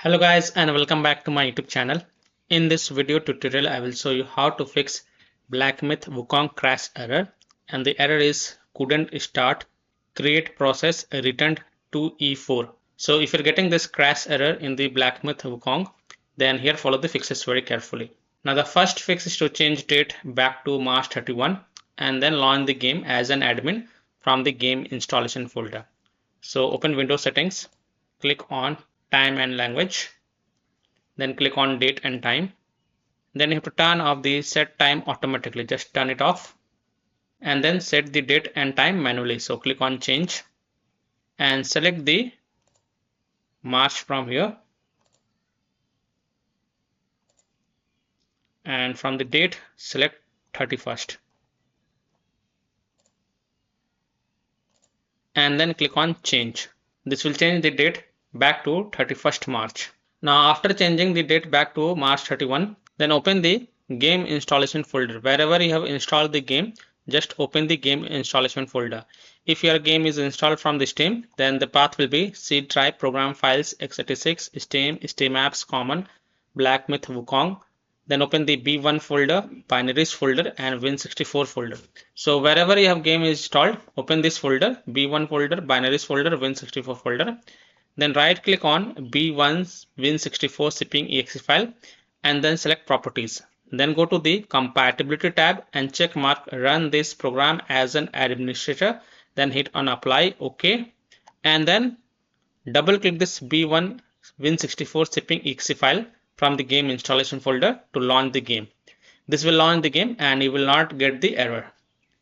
Hello guys and welcome back to my YouTube channel. In this video tutorial I will show you how to fix Black Myth Wukong crash error, and the error is couldn't start create process returned to E4. So if you're getting this crash error in the Black Myth Wukong, then here follow the fixes very carefully. Now the first fix is to change date back to March 31 and then launch the game as an admin from the game installation folder. So open Windows settings, click on time and language, then click on date and time. Then you have to turn off the set time automatically, just turn it off, and then set the date and time manually. So click on change and select the March from here, and from the date select 31st, and then click on change. This will change the date back to 31st March. Now after changing the date back to March 31, then open the game installation folder. Wherever you have installed the game, just open the game installation folder. If your game is installed from the Steam, then the path will be C drive, program files, x86, Steam, Steam apps, common, Black Myth Wukong. Then open the B1 folder, binaries folder, and Win64 folder. So wherever you have game installed, open this folder, B1 folder, binaries folder, Win64 folder. Then right click on B1's Win64 shipping exe file and then select properties. Then go to the compatibility tab and check mark run this program as an administrator. Then hit on apply, OK, and then double click this B1 Win64 shipping exe file from the game installation folder to launch the game. This will launch the game and you will not get the error.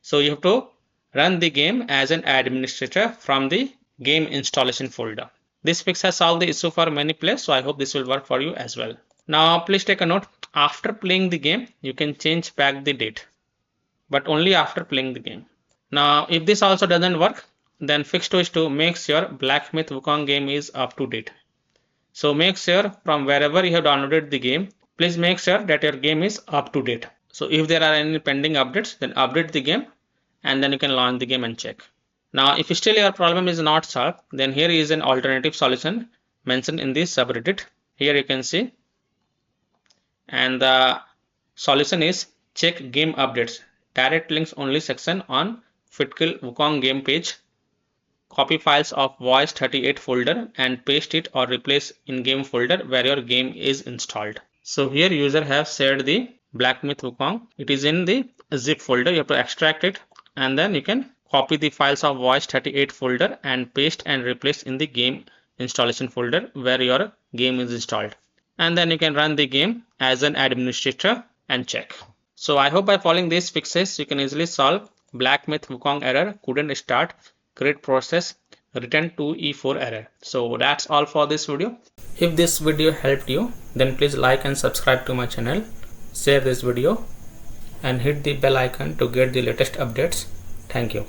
So you have to run the game as an administrator from the game installation folder. This fix has solved the issue for many players, so I hope this will work for you as well. Now please take a note, after playing the game you can change back the date, but only after playing the game. Now if this also doesn't work, then fix 2 is to make sure Black Myth Wukong game is up to date. So make sure from wherever you have downloaded the game, please make sure that your game is up to date. So if there are any pending updates, then update the game and then you can launch the game and check. Now if still your problem is not solved, then here is an alternative solution mentioned in this subreddit. Here you can see, and the solution is check game updates, direct links only section on FitKill Wukong game page. Copy files of voice 38 folder and paste it or replace in game folder where your game is installed. So here user has shared the Black Myth Wukong. It is in the zip folder. You have to extract it and then you can copy the files of voice 38 folder and paste and replace in the game installation folder where your game is installed. And then you can run the game as an administrator and check. So I hope by following these fixes you can easily solve Black Myth Wukong error, couldn't start CreateProcess return to E4 error. So that's all for this video. If this video helped you, then please like and subscribe to my channel, share this video and hit the bell icon to get the latest updates. Thank you.